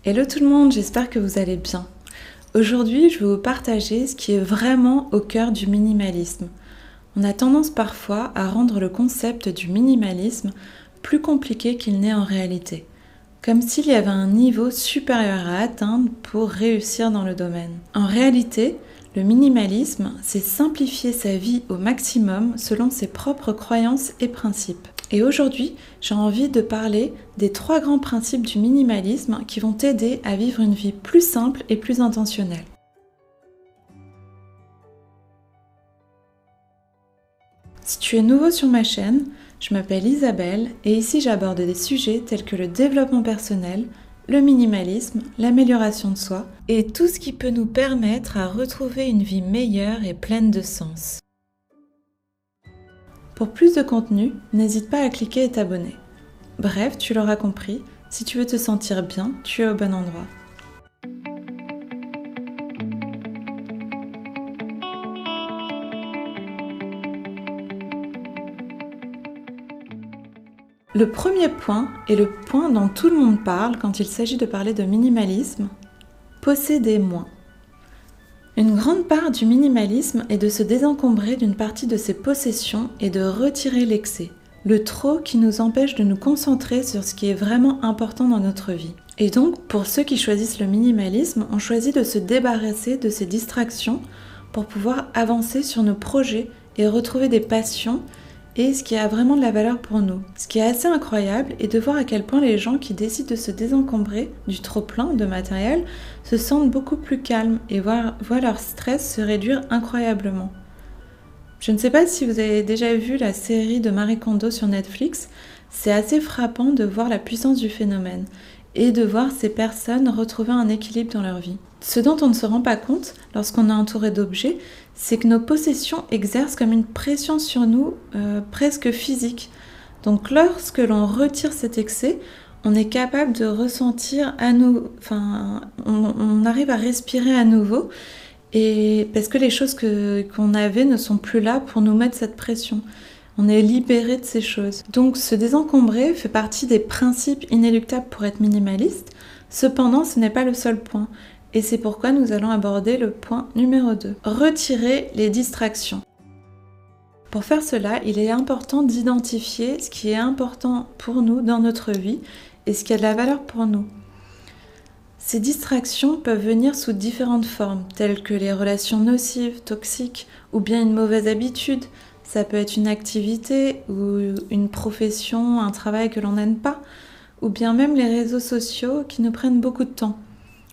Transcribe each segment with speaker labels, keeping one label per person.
Speaker 1: Hello tout le monde, j'espère que vous allez bien. Aujourd'hui, je vais vous partager ce qui est vraiment au cœur du minimalisme. On a tendance parfois à rendre le concept du minimalisme plus compliqué qu'il n'est en réalité, comme s'il y avait un niveau supérieur à atteindre pour réussir dans le domaine. En réalité, le minimalisme, c'est simplifier sa vie au maximum selon ses propres croyances et principes. Et aujourd'hui, j'ai envie de parler des 3 grands principes du minimalisme qui vont t'aider à vivre une vie plus simple et plus intentionnelle. Si tu es nouveau sur ma chaîne, je m'appelle Isabelle et ici j'aborde des sujets tels que le développement personnel, le minimalisme, l'amélioration de soi et tout ce qui peut nous permettre à retrouver une vie meilleure et pleine de sens. Pour plus de contenu, n'hésite pas à cliquer et t'abonner. Bref, tu l'auras compris, si tu veux te sentir bien, tu es au bon endroit. Le premier point est le point dont tout le monde parle quand il s'agit de parler de minimalisme, posséder moins. Une grande part du minimalisme est de se désencombrer d'une partie de ses possessions et de retirer l'excès, le trop qui nous empêche de nous concentrer sur ce qui est vraiment important dans notre vie. Et donc, pour ceux qui choisissent le minimalisme, on choisit de se débarrasser de ces distractions pour pouvoir avancer sur nos projets et retrouver des passions et ce qui a vraiment de la valeur pour nous. Ce qui est assez incroyable est de voir à quel point les gens qui décident de se désencombrer du trop-plein de matériel se sentent beaucoup plus calmes et voient leur stress se réduire incroyablement. Je ne sais pas si vous avez déjà vu la série de Marie Kondo sur Netflix, c'est assez frappant de voir la puissance du phénomène et de voir ces personnes retrouver un équilibre dans leur vie. Ce dont on ne se rend pas compte lorsqu'on est entouré d'objets, c'est que nos possessions exercent comme une pression sur nous presque physique. Donc lorsque l'on retire cet excès, on est capable de ressentir on arrive à respirer à nouveau et parce que les choses qu'on avait ne sont plus là pour nous mettre cette pression. On est libéré de ces choses. Donc se désencombrer fait partie des principes inéluctables pour être minimaliste. Cependant, ce n'est pas le seul point. Et c'est pourquoi nous allons aborder le point numéro 2. Retirer les distractions. Pour faire cela, il est important d'identifier ce qui est important pour nous dans notre vie et ce qui a de la valeur pour nous. Ces distractions peuvent venir sous différentes formes, telles que les relations nocives, toxiques, ou bien une mauvaise habitude. Ça peut être une activité ou une profession, un travail que l'on n'aime pas, ou bien même les réseaux sociaux qui nous prennent beaucoup de temps.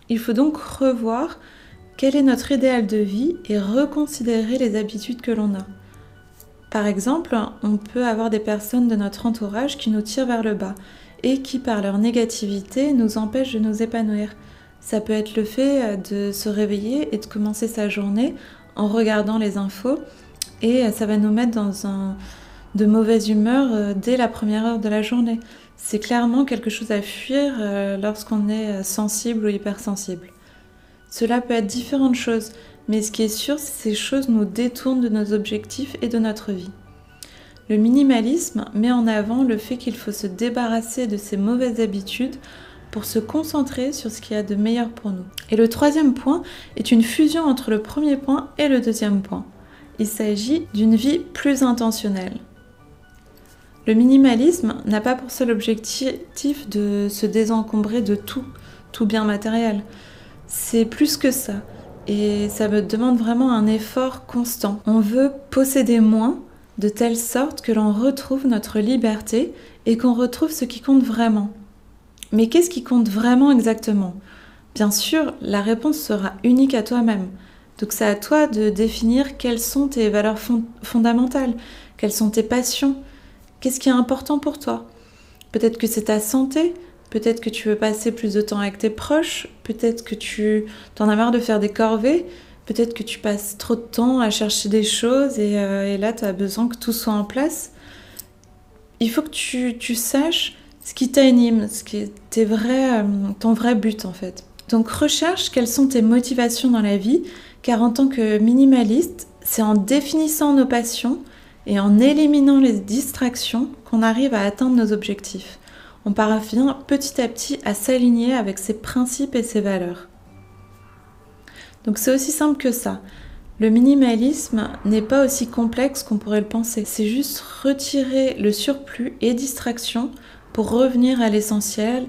Speaker 1: Il faut donc revoir quel est notre idéal de vie et reconsidérer les habitudes que l'on a. Par exemple, on peut avoir des personnes de notre entourage qui nous tirent vers le bas et qui, par leur négativité, nous empêchent de nous épanouir. Ça peut être le fait de se réveiller et de commencer sa journée en regardant les infos et ça va nous mettre dans de mauvaise humeur dès la première heure de la journée. C'est clairement quelque chose à fuir lorsqu'on est sensible ou hypersensible. Cela peut être différentes choses, mais ce qui est sûr, c'est que ces choses nous détournent de nos objectifs et de notre vie. Le minimalisme met en avant le fait qu'il faut se débarrasser de ces mauvaises habitudes pour se concentrer sur ce qu'il y a de meilleur pour nous. Et le troisième point est une fusion entre le premier point et le deuxième point. Il s'agit d'une vie plus intentionnelle. Le minimalisme n'a pas pour seul objectif de se désencombrer de tout bien matériel. C'est plus que ça. Et ça me demande vraiment un effort constant. On veut posséder moins de telle sorte que l'on retrouve notre liberté et qu'on retrouve ce qui compte vraiment. Mais qu'est-ce qui compte vraiment exactement ? Bien sûr, la réponse sera unique à toi-même. Donc c'est à toi de définir quelles sont tes valeurs fondamentales, quelles sont tes passions, qu'est-ce qui est important pour toi. Peut-être que c'est ta santé, peut-être que tu veux passer plus de temps avec tes proches, peut-être que tu t'en as marre de faire des corvées, peut-être que tu passes trop de temps à chercher des choses et là tu as besoin que tout soit en place. Il faut que tu saches ce qui t'anime, ce qui est ton vrai but en fait. Donc recherche quelles sont tes motivations dans la vie, car en tant que minimaliste, c'est en définissant nos passions et en éliminant les distractions qu'on arrive à atteindre nos objectifs. on parvient petit à petit à s'aligner avec ses principes et ses valeurs. Donc c'est aussi simple que ça. Le minimalisme n'est pas aussi complexe qu'on pourrait le penser. C'est juste retirer le surplus et distraction pour revenir à l'essentiel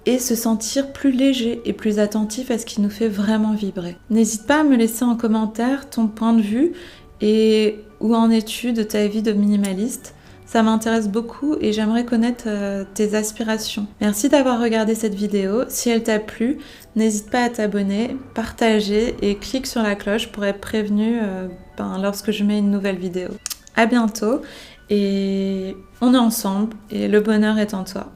Speaker 1: et se sentir plus léger et plus attentif à ce qui nous fait vraiment vibrer. N'hésite pas à me laisser en commentaire ton point de vue et où en es-tu de ta vie de minimaliste. Ça m'intéresse beaucoup et j'aimerais connaître tes aspirations. Merci d'avoir regardé cette vidéo. Si elle t'a plu, n'hésite pas à t'abonner, partager et clique sur la cloche pour être prévenu lorsque je mets une nouvelle vidéo. À bientôt et on est ensemble et le bonheur est en toi.